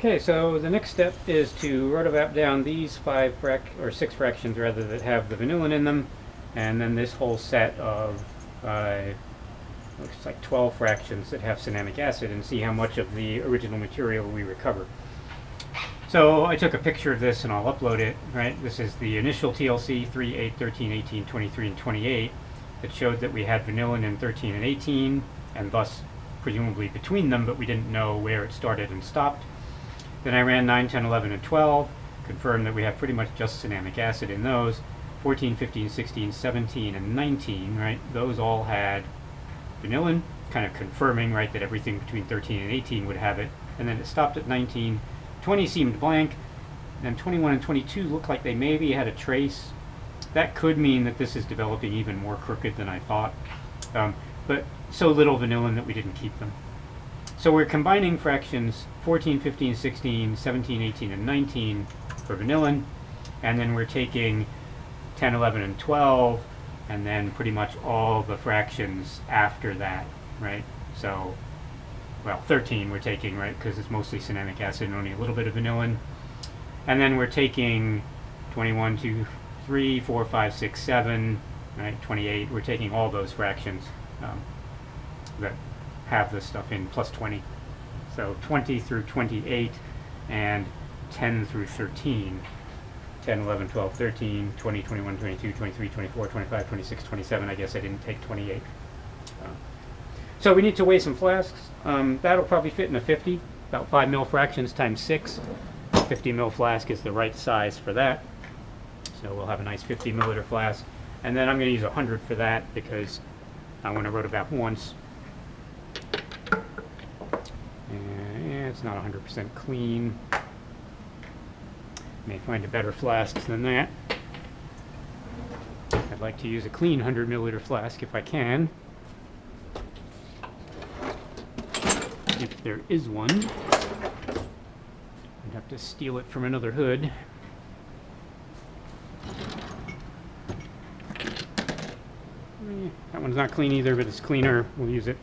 Okay, so the next step is to rotovap down these six fractions rather that have the vanillin in them, and then this whole set of looks like 12 fractions that have cinnamic acid, and see how much of the original material we recover. So I took a picture of this and I'll upload it. Right, this is the initial TLC 3, 8, 13, 18, 23, and 28 that showed that we had vanillin in 13 and 18, and thus presumably between them, but we didn't know where it started and stopped. Then I ran 9, 10, 11, and 12, confirmed that we have pretty much just cinnamic acid in those. 14, 15, 16, 17, and 19, right? Those all had vanillin, kind of confirming, right, that everything between 13 and 18 would have it. And then it stopped at 19. 20 seemed blank. Then 21 and 22 looked like they maybe had a trace. That could mean that this is developing even more crooked than I thought. But so little vanillin that we didn't keep them. So we're combining fractions 14, 15, 16, 17, 18, and 19 for vanillin, and then we're taking 10, 11, and 12, and then pretty much all the fractions after that, right? So, well, 13 we're taking, right, because it's mostly cinnamic acid and only a little bit of vanillin. And then we're taking 21, 2, 3, 4, 5, 6, 7, right, 28. We're taking all those fractions that have this stuff in, plus 20. So 20 through 28 and 10 through 13. 10, 11, 12, 13, 20, 21, 22, 23, 24, 25, 26, 27. I guess I didn't take 28. So we need to weigh some flasks. That'll probably fit in a 50, about 5 mil fractions times 6. 50 mil flask is the right size for that. So we'll have a nice 50 milliliter flask. And then I'm going to use 100 for that because I want to rotovap once. And it's not 100% clean. May find a better flask than that. I'd like to use a clean 100 milliliter flask if I can. If there is one. I'd have to steal it from another hood. That one's not clean either, but it's cleaner. We'll use it.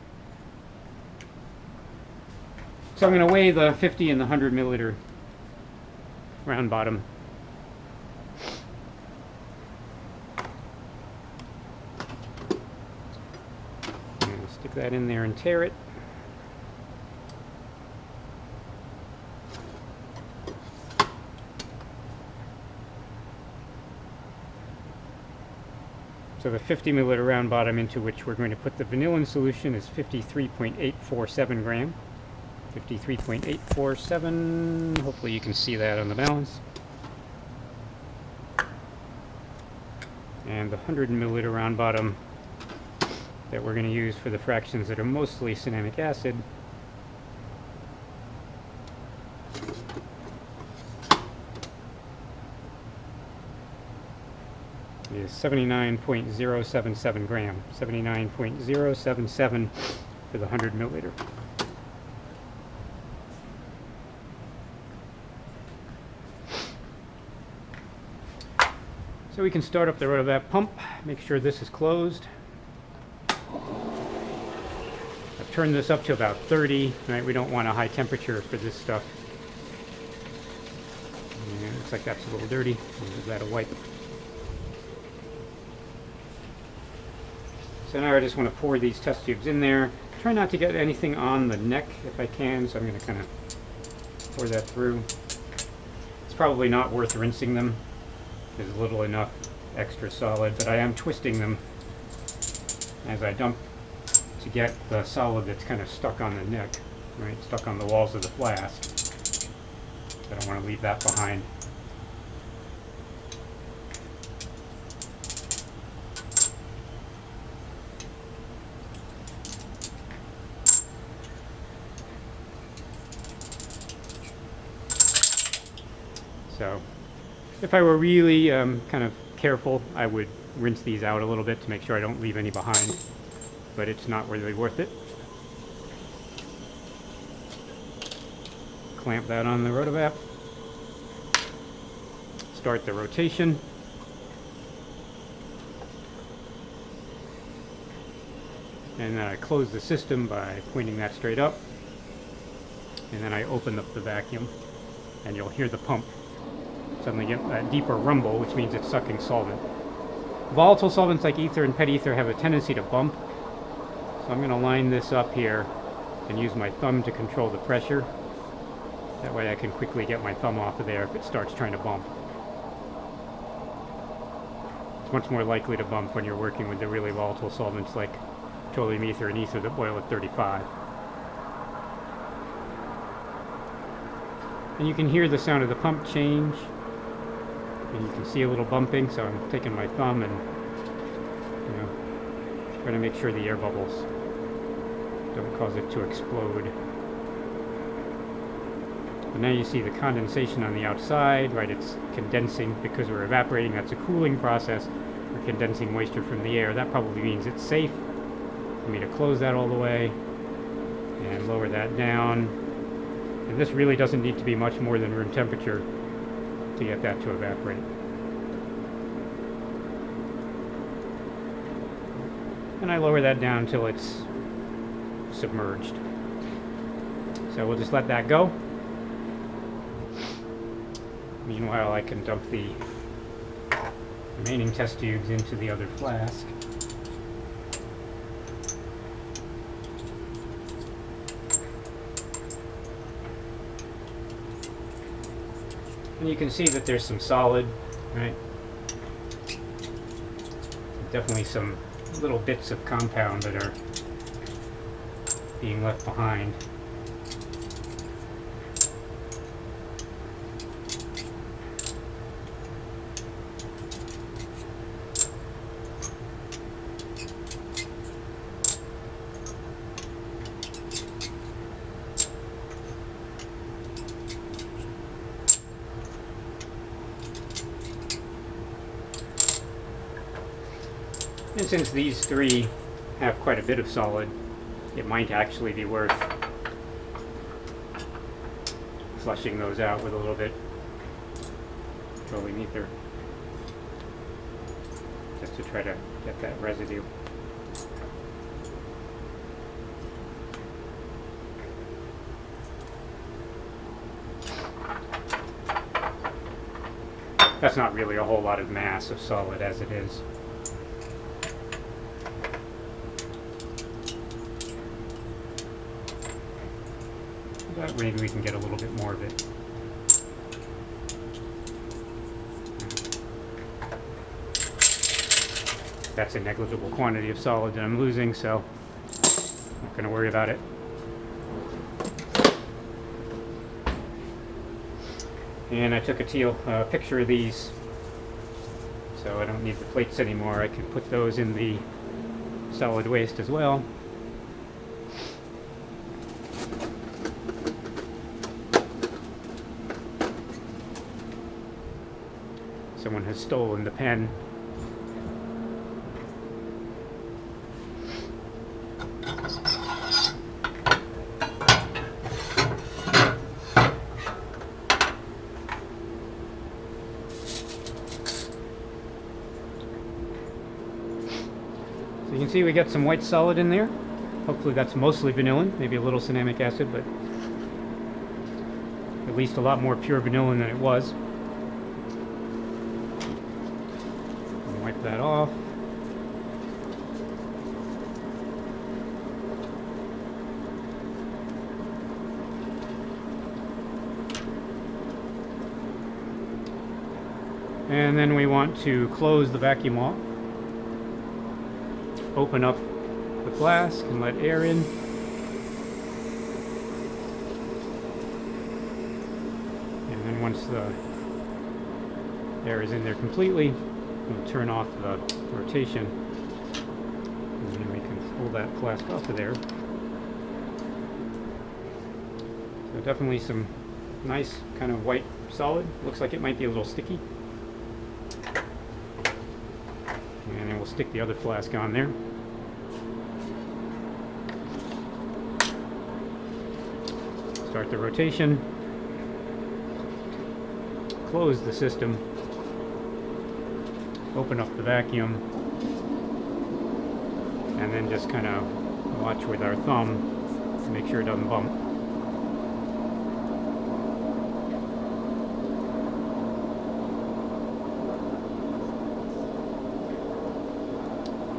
So I'm going to weigh the 50 and the 100 milliliter round bottom. And stick that in there and tear it. So the 50 milliliter round bottom into which we're going to put the vanillin solution is 53.847 gram. 53.847. Hopefully you can see that on the balance. And the 100 milliliter round bottom that we're going to use for the fractions that are mostly cinnamic acid is 79.077 gram. 79.077 for the 100 milliliter. So we can start up the rotovap pump, make sure this is closed. I've turned this up to about 30, right? We don't want a high temperature for this stuff. Yeah, looks like that's a little dirty. We'll give that a wipe. So now I just want to pour these test tubes in there. Try not to get anything on the neck if I can, so I'm going to kind of pour that through. It's probably not worth rinsing them. There's little enough extra solid, but I am twisting them as I dump to get the solid that's kind of stuck on the neck, right? Stuck on the walls of the flask. I don't want to leave that behind. So if I were really kind of careful, I would rinse these out a little bit to make sure I don't leave any behind, but it's not really worth it. Clamp that on the rotovap. Start the rotation. And then I close the system by pointing that straight up. And then I open up the vacuum. and you'll hear the pump suddenly get a deeper rumble, which means it's sucking solvent. Volatile solvents like ether and pet ether have a tendency to bump, so I'm going to line this up here and use my thumb to control the pressure. That way I can quickly get my thumb off of there if it starts trying to bump. It's much more likely to bump when you're working with the really volatile solvents like petroleum ether and ether that boil at 35. And you can hear the sound of the pump change. And you can see a little bumping, so I'm taking my thumb and, trying to make sure the air bubbles don't cause it to explode. But now you see the condensation on the outside, right? It's condensing because we're evaporating. That's a cooling process. We're condensing moisture from the air. That probably means it's safe for me to close that all the way and lower that down. And this really doesn't need to be much more than room temperature to get that to evaporate. And I lower that down until it's submerged. So we'll just let that go. Meanwhile, I can dump the remaining test tubes into the other flask. And you can see that there's some solid, right? Definitely some little bits of compound that are being left behind. And since these three have quite a bit of solid, it might actually be worth flushing those out with a little bit of petroleum ether, just to try to get that residue. That's not really a whole lot of mass of solid as it is. But maybe we can get a little bit more of it. That's a negligible quantity of solid that I'm losing, so I'm not going to worry about it. And I took a picture of these, so I don't need the plates anymore. I can put those in the solid waste as well. Someone has stolen the pen. So you can see we got some white solid in there. Hopefully that's mostly vanillin, maybe a little cinnamic acid, but at least a lot more pure vanillin than it was. Wipe that off. And then we want to close the vacuum off. Open up the flask and let air in. And then once the air is in there completely, we'll turn off the rotation, and then we can pull that flask off of there. So definitely some nice kind of white solid. Looks like it might be a little sticky. And then we'll stick the other flask on there. Start the rotation. Close the system. Open up the vacuum, and then just kind of watch with our thumb to make sure it doesn't bump.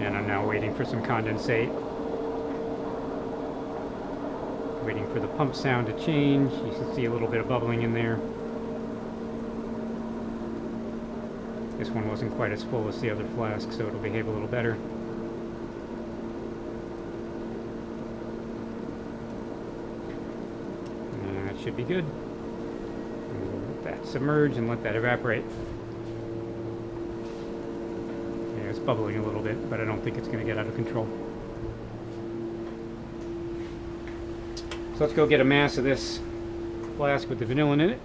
And I'm now waiting for some condensate. Waiting for the pump sound to change. You can see a little bit of bubbling in there. This one wasn't quite as full as the other flask, so it'll behave a little better. And that should be good. We'll let that submerge and let that evaporate. Yeah, it's bubbling a little bit, but I don't think it's going to get out of control. So let's go get a mass of this flask with the vanillin in it.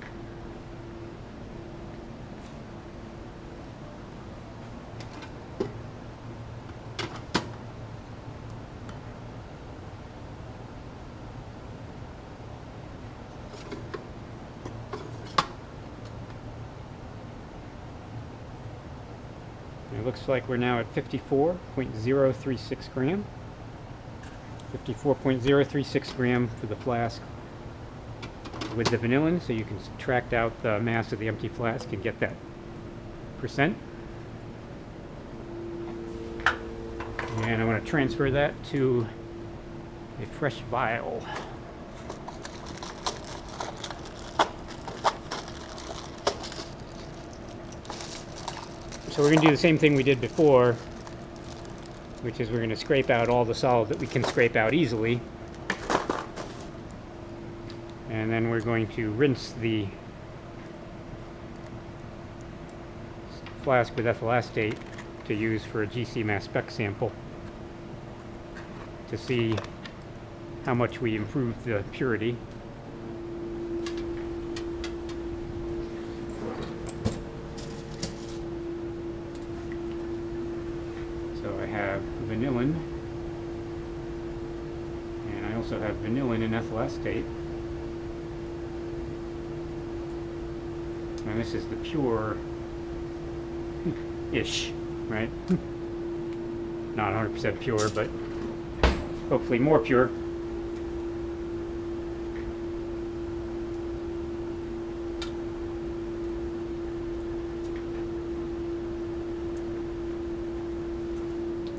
It looks like we're now at 54.036 gram. 54.036 gram for the flask with the vanillin, so you can subtract out the mass of the empty flask and get that percent. And I want to transfer that to a fresh vial. So we're going to do the same thing we did before, which is we're going to scrape out all the solid that we can scrape out easily. And then we're going to rinse the flask with ethyl acetate to use for a GC mass spec sample to see how much we improved the purity. So I have vanillin, and I also have vanillin and ethyl acetate. And this is the pure-ish, right? Not 100% pure, but hopefully more pure.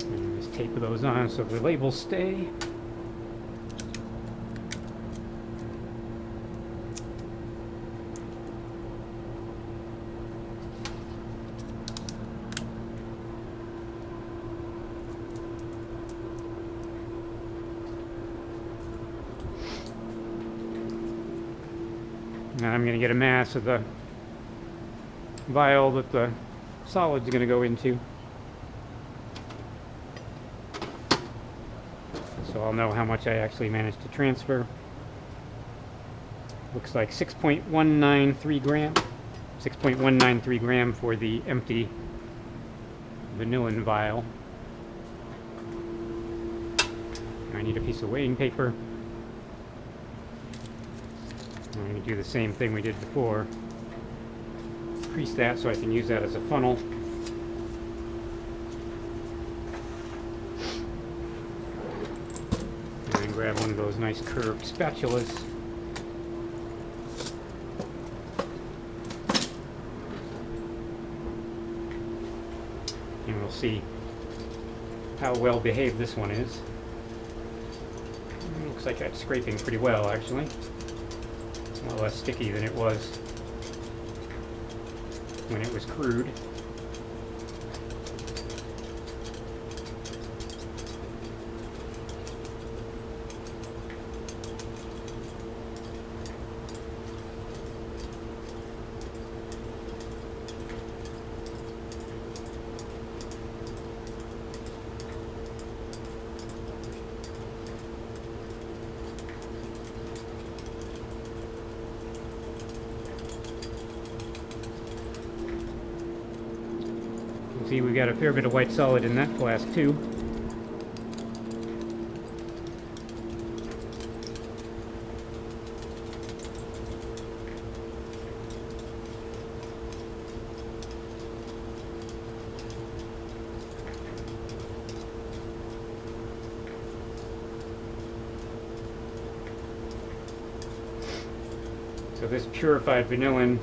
And just tape those on so the labels stay. Now I'm going to get a mass of the vial that the solid's going to go into. So I'll know how much I actually managed to transfer. Looks like 6.193 gram. 6.193 gram for the empty vanillin vial. I need a piece of weighing paper. I'm going to do the same thing we did before. Crease that so I can use that as a funnel. And then grab one of those nice curved spatulas. And we'll see how well behaved this one is. It looks like that's scraping pretty well, actually. A lot less sticky than it was when it was crude. See, we got a fair bit of white solid in that flask too. So this purified vanillin,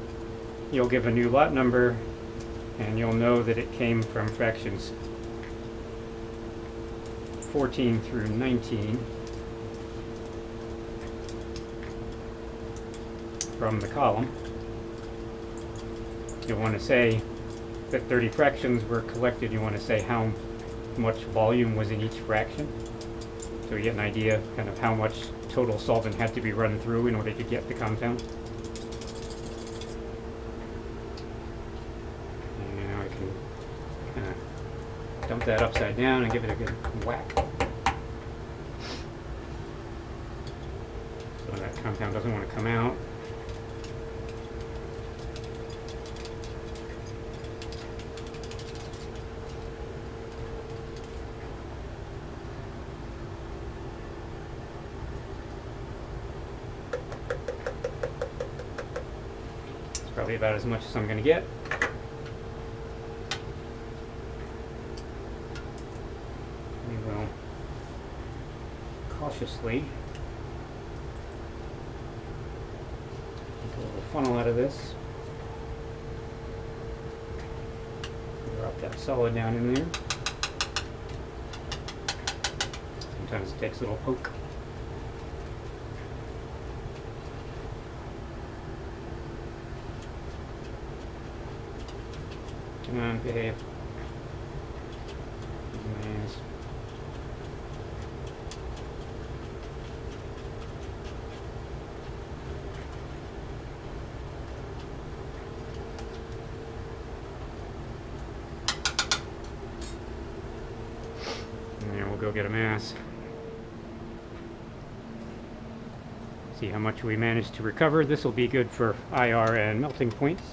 you'll give a new lot number, and you'll know that it came from fractions. 14 through 19 from the column. You want to say that 30 fractions were collected. You want to say how much volume was in each fraction, so you get an idea kind of how much total solvent had to be run through in order to get the compound. And now I can kind of dump that upside down and give it a good whack. So that compound doesn't want to come out. Probably about as much as I'm going to get. We will cautiously make a little funnel out of this. Drop that solid down in there. Sometimes it takes a little poke. Come on, behave. Nice. And we'll go get a mass. See how much we managed to recover. This will be good for IR and melting points.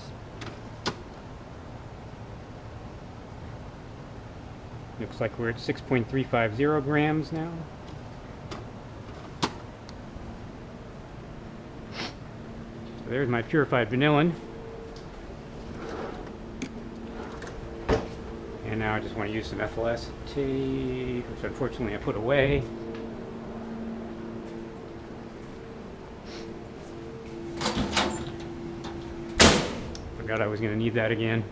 Looks like we're at 6.350 grams now. So there's my purified vanillin. And now I just want to use some ethyl acetate, which unfortunately I put away. Forgot I was going to need that again.